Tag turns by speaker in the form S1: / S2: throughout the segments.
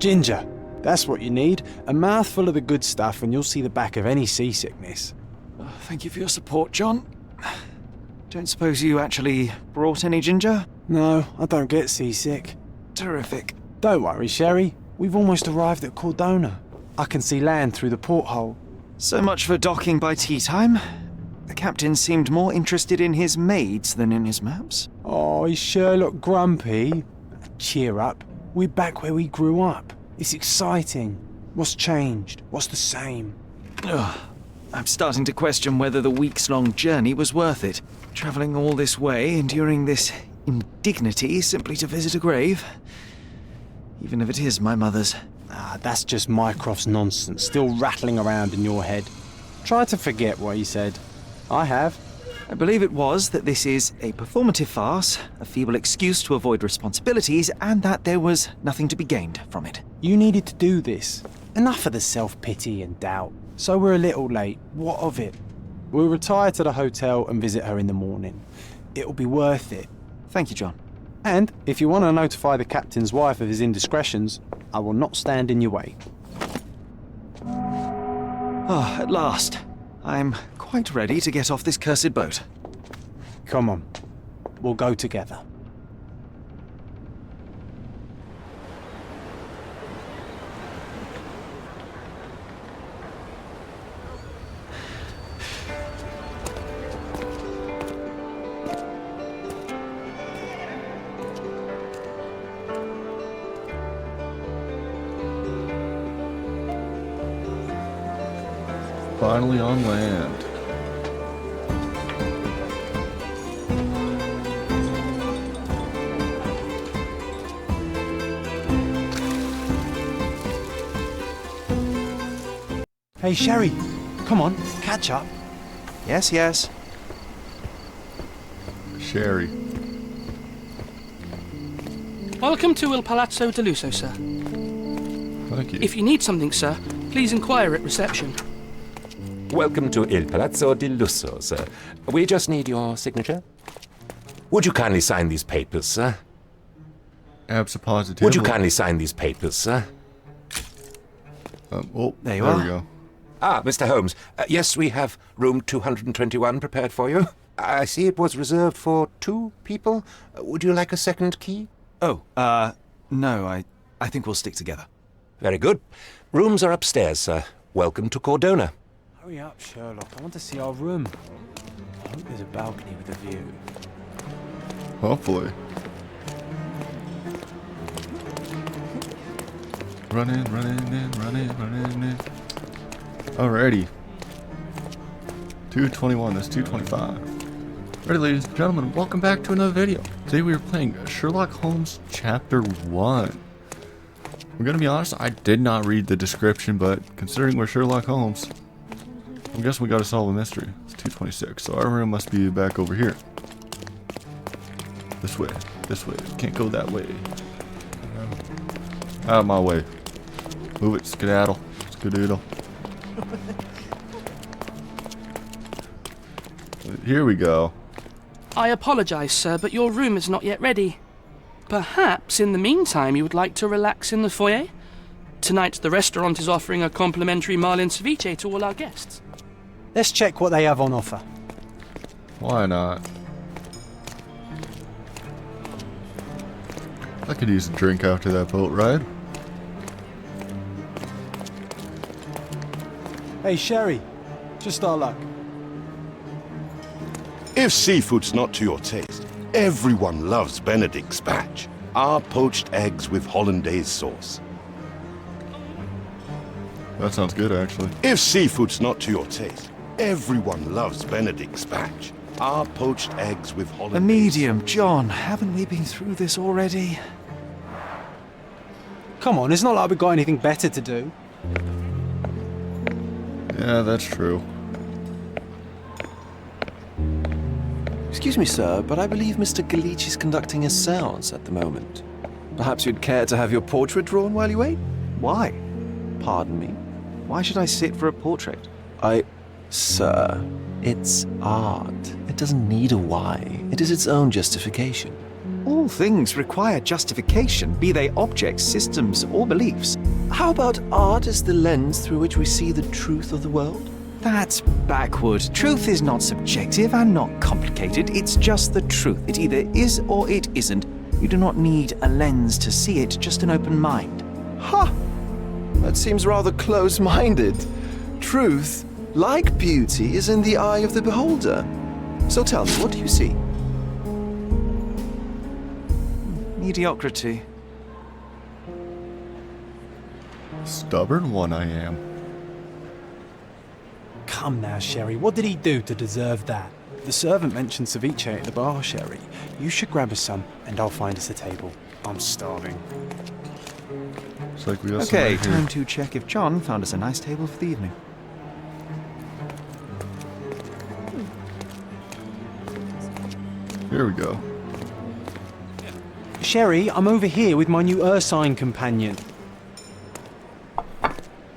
S1: Ginger. That's what you need. A mouthful of the good stuff and you'll see the back of any seasickness.
S2: Oh, thank you for your support, John. Don't suppose you actually brought any ginger?
S1: No, I don't get seasick.
S2: Terrific.
S1: Don't worry, Sherry. We've almost arrived at Cordona. I can see land through the porthole.
S2: So much for docking by tea time. The captain seemed more interested in his maids than in his maps.
S1: Oh, is Sherlock grumpy? Cheer up. We're back where we grew up. It's exciting. What's changed? What's the same?
S2: Ugh. I'm starting to question whether the weeks-long journey was worth it. Travelling all this way, enduring this indignity simply to visit a grave. Even if it is my mother's.
S1: Ah, that's just Mycroft's nonsense, still rattling around in your head. Try to forget what he said. I have.
S2: I believe it was that this is a performative farce, a feeble excuse to avoid responsibilities, and that there was nothing to be gained from it.
S1: You needed to do this. Enough of the self-pity and doubt. So we're a little late. What of it? We'll retire to the hotel and visit her in the morning. It'll be worth it.
S2: Thank you, John.
S1: And if you want to notify the captain's wife of his indiscretions, I will not stand in your way.
S2: Ah, at last. I'm quite ready to get off this cursed boat.
S1: Come on. We'll go together.
S3: Finally on land.
S1: Hey, Sherry. Come on, catch up.
S2: Yes, yes.
S3: Sherry.
S4: Welcome to Il Palazzo de Lusso, sir.
S3: Thank you.
S4: If you need something, sir, please inquire at reception.
S5: Welcome to Il Palazzo di Lusso, sir. We just need your signature. Would you kindly sign these papers, sir?
S3: Abso-positively.
S5: Would you kindly sign these papers, sir?
S2: There you
S3: we
S2: are.
S3: go.
S5: Ah, Mr. Holmes. Yes, we have room 221 prepared for you. I see it was reserved for 2 people. Would you like a second key?
S2: Oh, no, I think we'll stick together.
S5: Very good. Rooms are upstairs, sir. Welcome to Cordona.
S1: Hurry up, Sherlock. I want to see our room. I hope there's a balcony with a view.
S3: Hopefully. Running in. Alrighty. 221, that's 225. Alright, ladies and gentlemen, welcome back to another video. Today we are playing Sherlock Holmes Chapter 1. I'm gonna be honest, I did not read the description, but considering we're Sherlock Holmes, I guess we gotta solve a mystery. It's 226, so our room must be back over here. This way. Can't go that way. Out of my way. Move it, skedaddle. Skedoodle. Here we go.
S4: I apologize, sir, but your room is not yet ready. Perhaps, in the meantime, you would like to relax in the foyer? Tonight, the restaurant is offering a complimentary marlin ceviche to all our guests.
S1: Let's check what they have on offer.
S3: Why not? I could use a drink after that boat ride.
S1: Hey, Sherry. Just our luck.
S6: If seafood's not to your taste, everyone loves Benedict's batch. Our poached eggs with hollandaise sauce.
S3: That sounds good, actually.
S6: If seafood's not to your taste, everyone loves Benedict's batch. Our poached eggs with hollandaise.
S2: A medium, John. Haven't we been through this already?
S1: Come on, it's not like we've got anything better to do.
S3: Yeah, that's true.
S7: Excuse me, sir, but I believe Mr. Galich is conducting a seance at the moment. Perhaps you'd care to have your portrait drawn while you wait?
S2: Why?
S7: Pardon me?
S2: Why should I sit for a portrait?
S7: Sir, it's art. It doesn't need a why. It is its own justification.
S2: All things require justification, be they objects, systems, or beliefs.
S7: How about art as the lens through which we see the truth of the world?
S2: That's backward. Truth is not subjective and not complicated. It's just the truth. It either is or it isn't. You do not need a lens to see it, just an open mind.
S7: Ha! That seems rather close-minded. Truth, like beauty, is in the eye of the beholder. So tell me, what do you see?
S2: Mediocrity.
S3: Stubborn one I am.
S1: Come now, Sherry, what did he do to deserve that? The servant mentioned ceviche at the bar, Sherry. You should grab us some, and I'll find us a table. I'm starving.
S3: Looks like we got some
S2: Okay,
S3: right here.
S2: time to check if John found us a nice table for the evening.
S3: Here we go.
S1: Sherry, I'm over here with my new Ursine companion.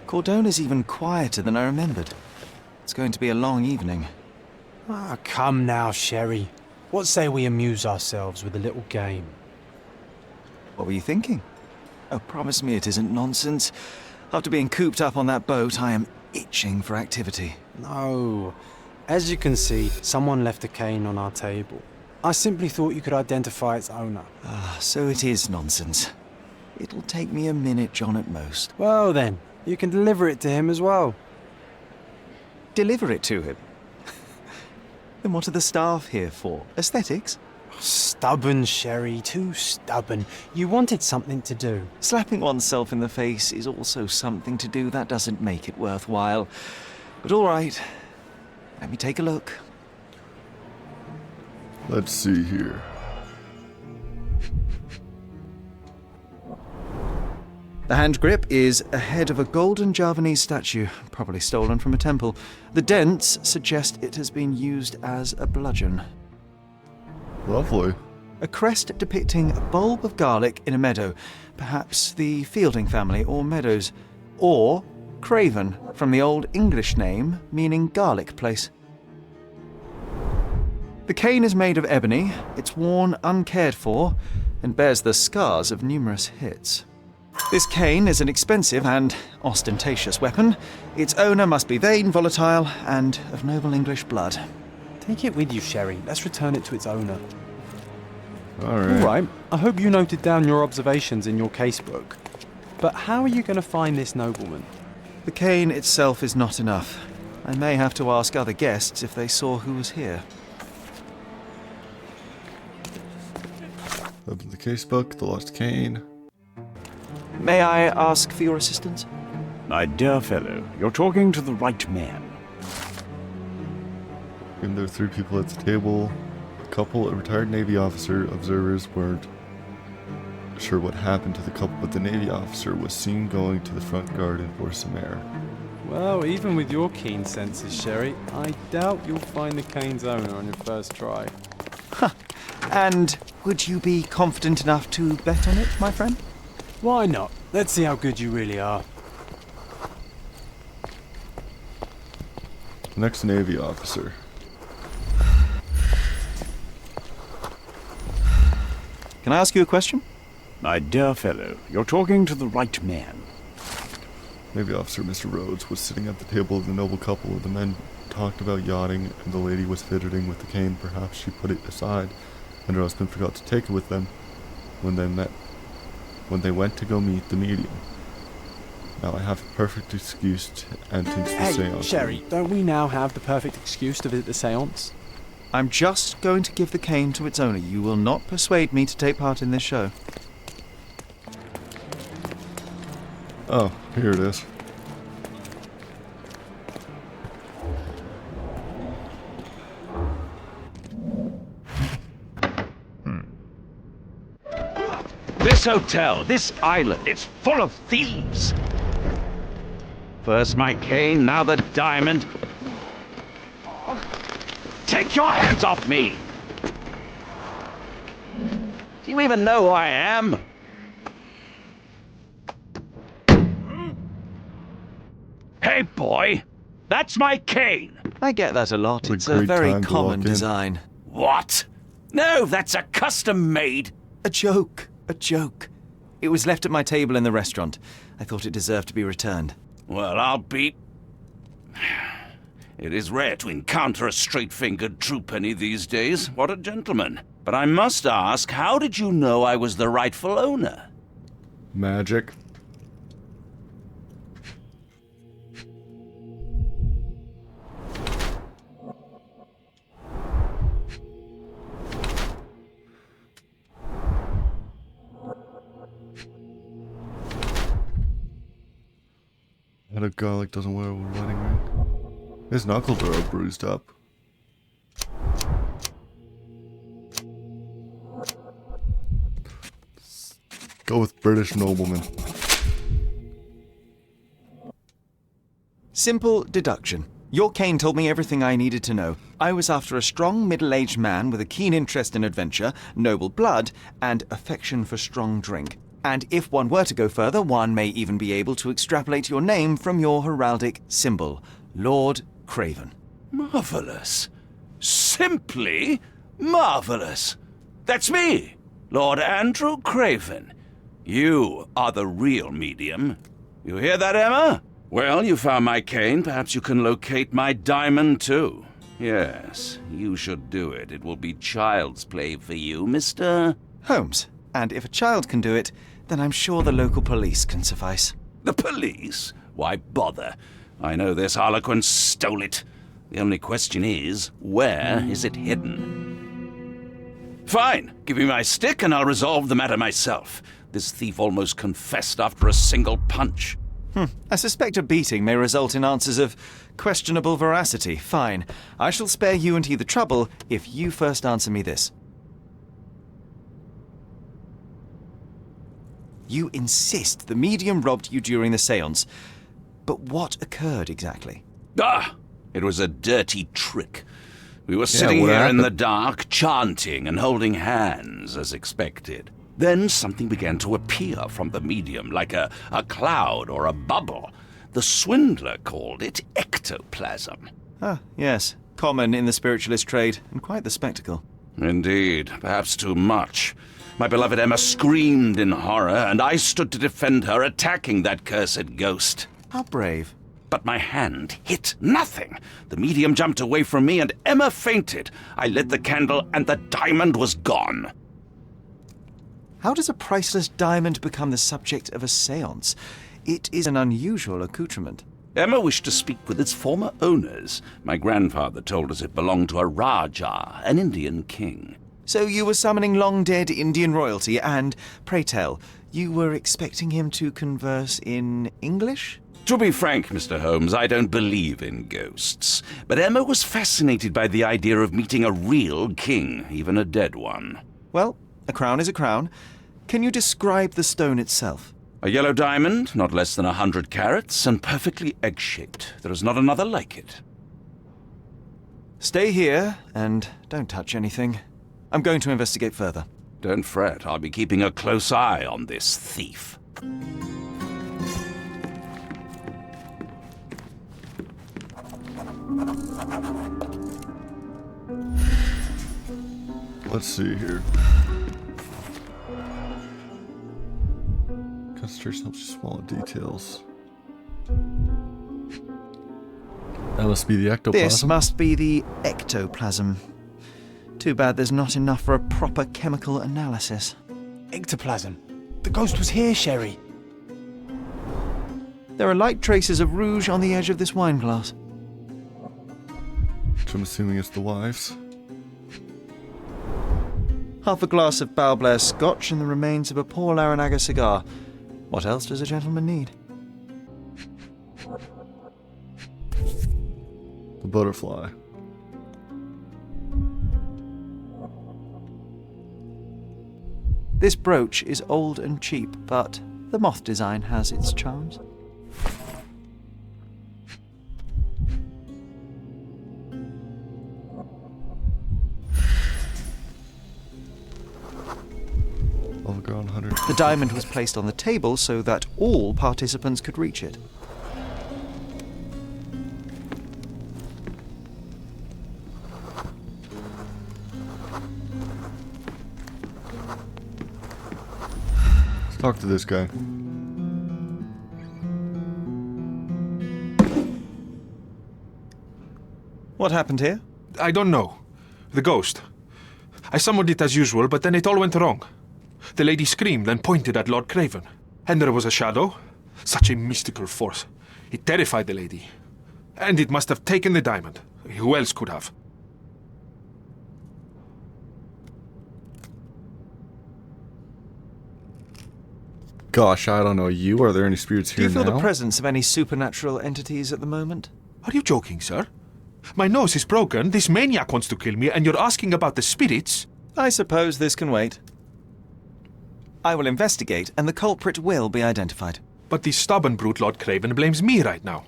S2: Cordon is even quieter than I remembered. It's going to be a long evening.
S1: Ah, come now, Sherry. What say we amuse ourselves with a little game?
S2: What were you thinking? Oh, promise me it isn't nonsense. After being cooped up on that boat, I am itching for activity.
S1: No. As you can see, someone left a cane on our table. I simply thought you could identify its owner.
S2: Ah, so it is nonsense. It'll take me a minute, John, at most.
S1: Well then, you can deliver it to him as well.
S2: Deliver it to him? Then what are the staff here for? Aesthetics?
S1: Stubborn, Sherry, too stubborn. You wanted something to do.
S2: Slapping oneself in the face is also something to do. That doesn't make it worthwhile. But all right, let me take a look.
S3: Let's see here.
S2: The hand grip is a head of a golden Javanese statue, probably stolen from a temple. The dents suggest it has been used as a bludgeon.
S3: Lovely.
S2: A crest depicting a bulb of garlic in a meadow, perhaps the Fielding family or Meadows, or Craven, from the Old English name meaning garlic place. The cane is made of ebony, it's worn uncared for, and bears the scars of numerous hits. This cane is an expensive and ostentatious weapon. Its owner must be vain, volatile, and of noble English blood.
S1: Take it with you, Sherry. Let's return it to its owner.
S3: Alright.
S1: All right. I hope you noted down your observations in your casebook. But how are you going to find this nobleman?
S2: The cane itself is not enough. I may have to ask other guests if they saw who was here.
S3: Open the casebook, the lost cane.
S2: May I ask for your assistance?
S8: My dear fellow, you're talking to the right man.
S3: And there are 3 people at the table. A couple, a retired Navy officer. Observers weren't sure what happened to the couple, but the Navy officer was seen going to the front garden for some air.
S1: Well, even with your keen senses, Sherry, I doubt you'll find the cane's owner on your first try.
S2: And would you be confident enough to bet on it, my friend?
S1: Why not? Let's see how good you really are.
S3: Next Navy officer.
S2: Can I ask you a question?
S8: My dear fellow, you're talking to the right man.
S3: Navy officer Mr. Rhodes was sitting at the table of the noble couple. The men talked about yachting, and the lady was fidgeting with the cane. Perhaps she put it aside, and her husband forgot to take it with them when they went to go meet the medium. Now I have a perfect excuse to enter into the
S1: Hey,
S3: seance.
S1: Sherry, don't we now have the perfect excuse to visit the seance?
S2: I'm just going to give the cane to its owner. You will not persuade me to take part in this show.
S3: Oh, here it is.
S8: This hotel, this island, it's full of thieves. First my cane, now the diamond. Take your hands off me! Do you even know who I am? Hey, boy! That's my cane!
S2: I get that a lot.
S3: What a
S2: It's a
S3: great
S2: very
S3: time to
S2: common
S3: walk in.
S2: design.
S8: What? No, that's a custom-made
S2: A joke. A joke. It was left at my table in the restaurant. I thought it deserved to be returned.
S8: Well, I'll be... It is rare to encounter a straight-fingered true penny these days. What a gentleman. But I must ask, how did you know I was the rightful owner?
S3: Magic. Head of garlic doesn't wear a wedding ring. His knuckles are all bruised up. Go with British nobleman.
S2: Simple deduction. Your cane told me everything I needed to know. I was after a strong, middle-aged man with a keen interest in adventure, noble blood, and affection for strong drink. And if one were to go further, one may even be able to extrapolate your name from your heraldic symbol, Lord Craven.
S8: Marvelous. Simply marvelous. That's me, Lord Andrew Craven. You are the real medium. You hear that, Emma? Well, you found my cane. Perhaps you can locate my diamond, too. Yes, you should do it. It will be child's play for you, Mr.
S2: Holmes. And if a child can do it, then I'm sure the local police can suffice.
S8: The police? Why bother? I know this harlequin stole it. The only question is, where is it hidden? Fine. Give me my stick and I'll resolve the matter myself. This thief almost confessed after a single punch.
S2: I suspect a beating may result in answers of questionable veracity. Fine. I shall spare you and he the trouble if you first answer me this. You insist the medium robbed you during the seance. But what occurred exactly?
S8: It was a dirty trick. We were sitting here in the dark, chanting and holding hands as expected. Then something began to appear from the medium, like a cloud or a bubble. The swindler called it ectoplasm.
S2: Ah, yes. Common in the spiritualist trade, and quite the spectacle.
S8: Indeed, perhaps too much. My beloved Emma screamed in horror, and I stood to defend her, attacking that cursed ghost.
S2: How brave.
S8: But my hand hit nothing. The medium jumped away from me, and Emma fainted. I lit the candle, and the diamond was gone.
S2: How does a priceless diamond become the subject of a seance? It is an unusual accoutrement.
S8: Emma wished to speak with its former owners. My grandfather told us it belonged to a Rajah, an Indian king.
S2: So you were summoning long-dead Indian royalty, and, pray tell, you were expecting him to converse in English?
S8: To be frank, Mr. Holmes, I don't believe in ghosts. But Emma was fascinated by the idea of meeting a real king, even a dead one.
S2: Well, a crown is a crown. Can you describe the stone itself?
S8: A yellow diamond, not less than 100 carats, and perfectly egg-shaped. There is not another like it.
S2: Stay here, and don't touch anything. I'm going to investigate further.
S8: Don't fret, I'll be keeping a close eye on this thief.
S3: Let's see here. Concentration helps you smaller details. That must be the ectoplasm.
S2: This must be the ectoplasm. Too bad there's not enough for a proper chemical analysis.
S1: Ectoplasm. The ghost was here, Sherry.
S2: There are light traces of rouge on the edge of this wine glass.
S3: Which I'm assuming is the wife's.
S1: half a glass of Balblair Scotch, and the remains of a poor Laranaga cigar. What else does a gentleman need?
S3: The butterfly.
S1: This brooch is old and cheap, but the moth design has its charms.
S3: Overgrown 100.
S1: The diamond was placed on the table so that all participants could reach it.
S3: Talk to this guy.
S2: What happened here?
S9: I don't know. The ghost. I summoned it as usual, but then it all went wrong. The lady screamed and pointed at Lord Craven. And there was a shadow. Such a mystical force. It terrified the lady. And it must have taken the diamond. Who else could have?
S3: Gosh, I don't know you. Are there any spirits
S2: Do
S3: here
S2: you feel
S3: now?
S2: the presence of any supernatural entities at the moment?
S9: Are you joking, sir? My nose is broken, this maniac wants to kill me, and you're asking about the spirits?
S2: I suppose this can wait. I will investigate, and the culprit will be identified.
S9: But the stubborn brute Lord Craven blames me right now.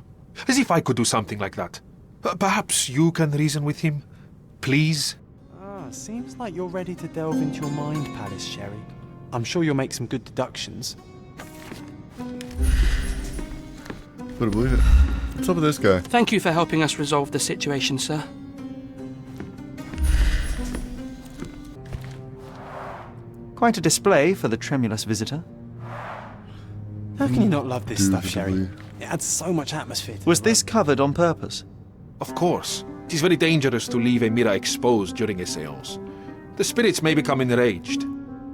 S9: As if I could do something like that. Perhaps you can reason with him? Please?
S1: Seems like you're ready to delve into your mind palace, Sherry. I'm sure you'll make some good deductions.
S3: Better believe it. What's up with this guy?
S4: Thank you for helping us resolve the situation, sir.
S2: Quite a display for the tremulous visitor.
S1: How can you not love this stuff, Sherry?
S3: Indubitably.
S1: It adds so much atmosphere to
S2: Was
S1: the
S2: this covered on purpose?
S9: Of course. It is very dangerous to leave a mirror exposed during a seance. The spirits may become enraged.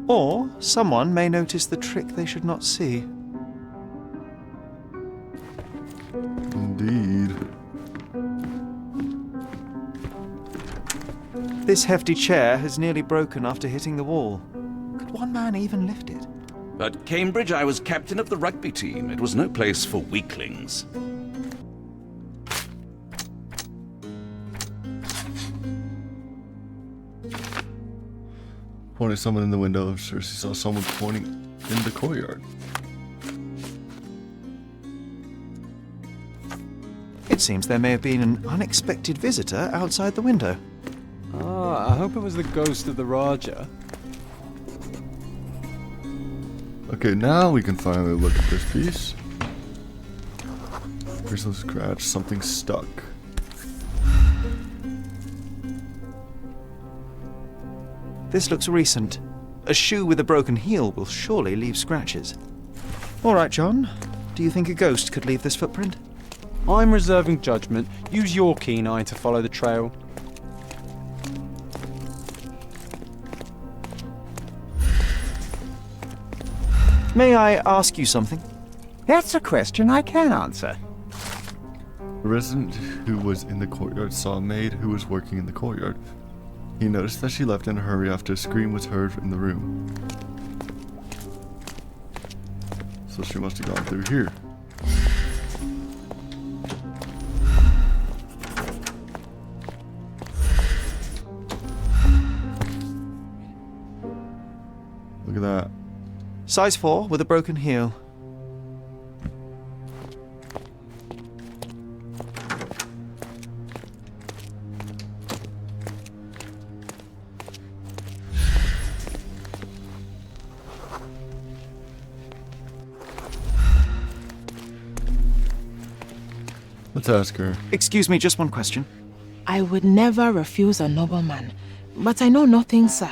S2: Or someone may notice the trick they should not see.
S3: Indeed.
S2: This hefty chair has nearly broken after hitting the wall. Could one man even lift it?
S8: At Cambridge, I was captain of the rugby team. It was no place for weaklings.
S3: Pointing someone in the window. Cersei saw someone pointing in the courtyard.
S2: It seems there may have been an unexpected visitor outside the window.
S1: I hope it was the ghost of the Raja.
S3: Okay, now we can finally look at this piece. Here's a scratch. Something stuck.
S2: This looks recent. A shoe with a broken heel will surely leave scratches. All right, John. Do you think a ghost could leave this footprint?
S1: I'm reserving judgment. Use your keen eye to follow the trail.
S2: May I ask you something?
S10: That's a question I can answer.
S3: A resident who was in the courtyard saw a maid who was working in the courtyard. He noticed that she left in a hurry after a scream was heard in the room. So she must have gone through here. Look at that.
S2: Size 4 with a broken heel.
S3: Let's ask her.
S2: Excuse me, just one question.
S11: I would never refuse a nobleman, but I know nothing, sir.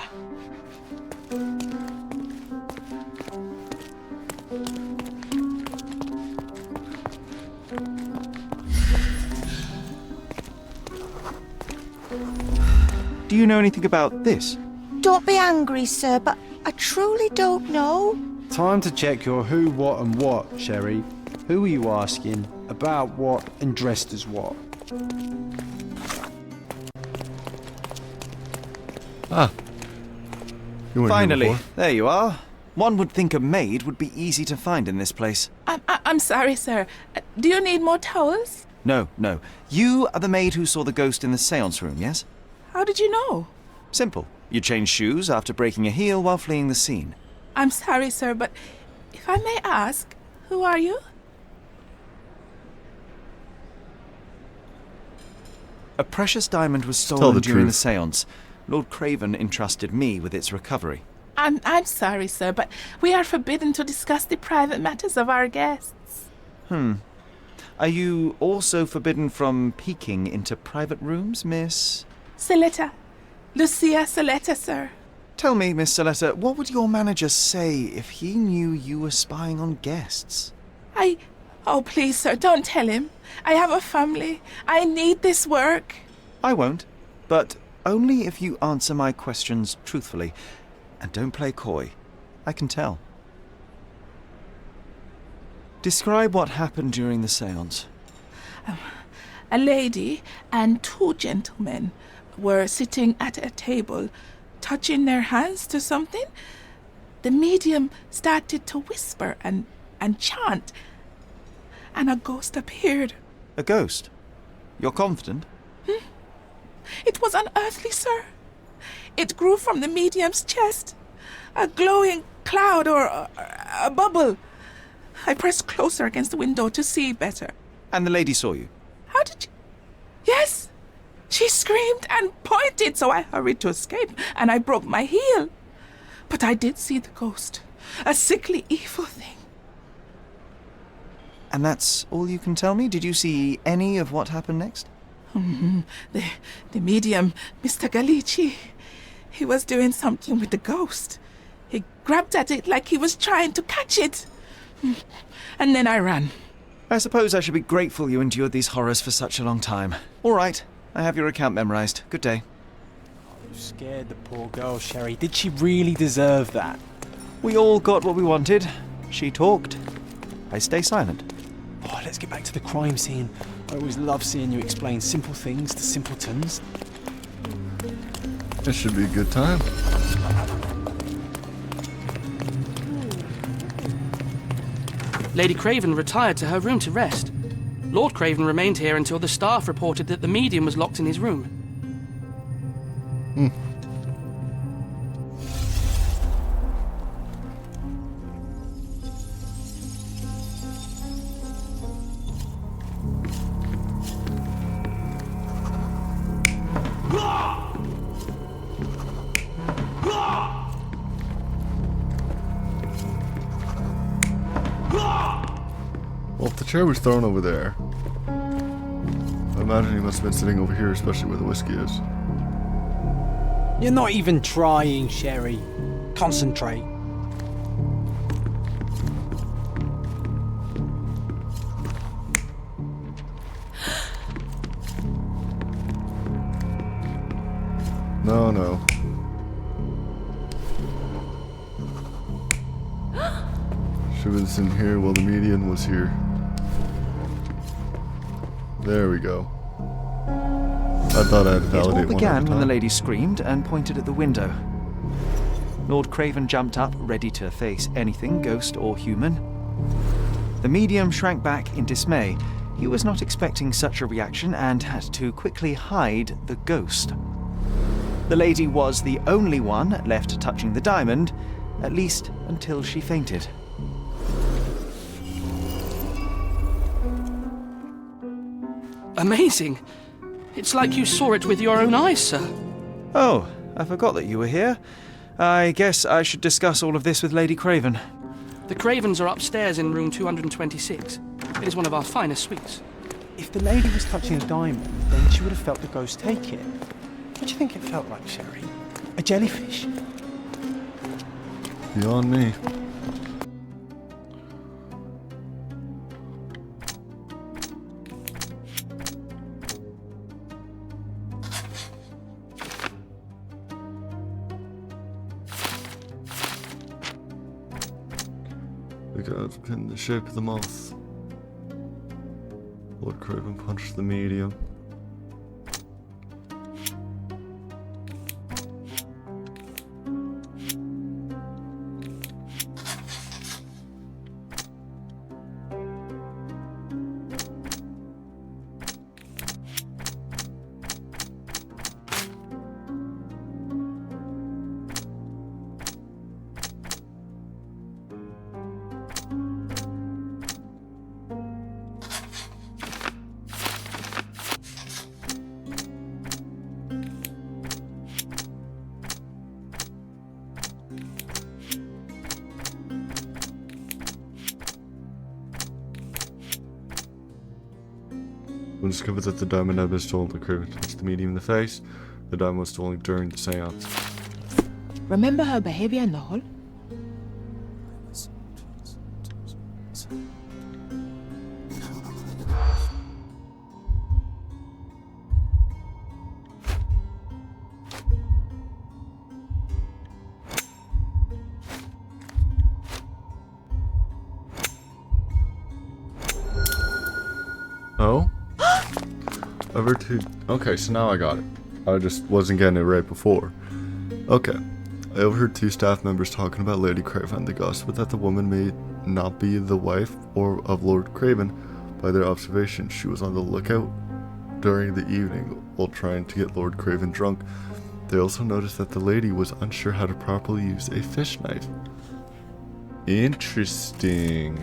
S2: Do you know anything about this?
S12: Don't be angry, sir, but I truly don't know.
S1: Time to check your who, what, and what, Sherry. Who are you asking? About what? And dressed as what?
S3: Ah. You weren't here
S2: Finally,
S3: before.
S2: there you are. One would think a maid would be easy to find in this place.
S11: I'm sorry, sir. Do you need more towels?
S2: No, no. You are the maid who saw the ghost in the seance room, yes?
S11: How did you know?
S2: Simple. You changed shoes after breaking a heel while fleeing the scene.
S11: I'm sorry, sir, but if I may ask, who are you?
S2: A precious diamond was
S3: Tell
S2: stolen
S3: the
S2: during the
S3: truth.
S2: seance. Lord Craven entrusted me with its recovery.
S11: I'm sorry, sir, but we are forbidden to discuss the private matters of our guests.
S2: Are you also forbidden from peeking into private rooms, Miss?
S11: Saletta. Lucia Saletta, sir.
S2: Tell me, Miss Saletta, what would your manager say if he knew you were spying on guests?
S11: Oh, please, sir, don't tell him. I have a family. I need this work.
S2: I won't, but only if you answer my questions truthfully. And don't play coy. I can tell. Describe what happened during the seance.
S11: A lady and 2 gentlemen were sitting at a table, touching their hands to something. The medium started to whisper and chant, and a ghost appeared.
S2: A ghost? You're confident?
S11: It was unearthly, sir. It grew from the medium's chest, a glowing cloud or a bubble. I pressed closer against the window to see better.
S2: And the lady saw you?
S11: How did you... Yes! She screamed and pointed, so I hurried to escape, and I broke my heel. But I did see the ghost, a sickly, evil thing.
S2: And that's all you can tell me? Did you see any of what happened next?
S11: The medium, Mr. Galici, he was doing something with the ghost. He grabbed at it like he was trying to catch it. And then I ran.
S2: I suppose I should be grateful you endured these horrors for such a long time. All right, I have your account memorized. Good day.
S1: You scared the poor girl, Sherry. Did she really deserve that?
S2: We all got what we wanted. She talked. I stay silent.
S1: Oh, let's get back to the crime scene. I always love seeing you explain simple things to simpletons.
S3: This should be a good time.
S4: Lady Craven retired to her room to rest. Lord Craven remained here until the staff reported that the medium was locked in his room.
S3: Well, if the chair was thrown over there, I imagine he must have been sitting over here, especially where the whiskey is.
S1: You're not even trying, Sherry. Concentrate.
S3: No. Should have been sitting here while the median was here. There we go. I thought I had to validate
S2: It all
S3: one
S2: began
S3: at a
S2: when the
S3: time.
S2: lady screamed and pointed at the window. Lord Craven jumped up, ready to face anything, ghost or human. The medium shrank back in dismay. He was not expecting such a reaction and had to quickly hide the ghost. The lady was the only one left touching the diamond, at least until she fainted.
S4: Amazing. It's like you saw it with your own eyes, sir.
S2: Oh, I forgot that you were here. I guess I should discuss all of this with Lady Craven.
S4: The Cravens are upstairs in room 226. It is one of our finest suites.
S1: If the lady was touching a diamond, then she would have felt the ghost take it. What do you think it felt like, Sherry? A jellyfish?
S3: Beyond me. The gods pinned the shape of the moth. Lord Craven punched the medium. When discovered that the diamond had been stolen, the Craven touched the medium in the face. The diamond was stolen during the seance.
S13: Remember her behavior in the hall?
S3: Oh? Okay, so now I got it. I just wasn't getting it right before. Okay. I overheard 2 staff members talking about Lady Craven. They gossiped that the woman may not be the wife of Lord Craven. By their observation, she was on the lookout during the evening while trying to get Lord Craven drunk. They also noticed that the lady was unsure how to properly use a fish knife. Interesting.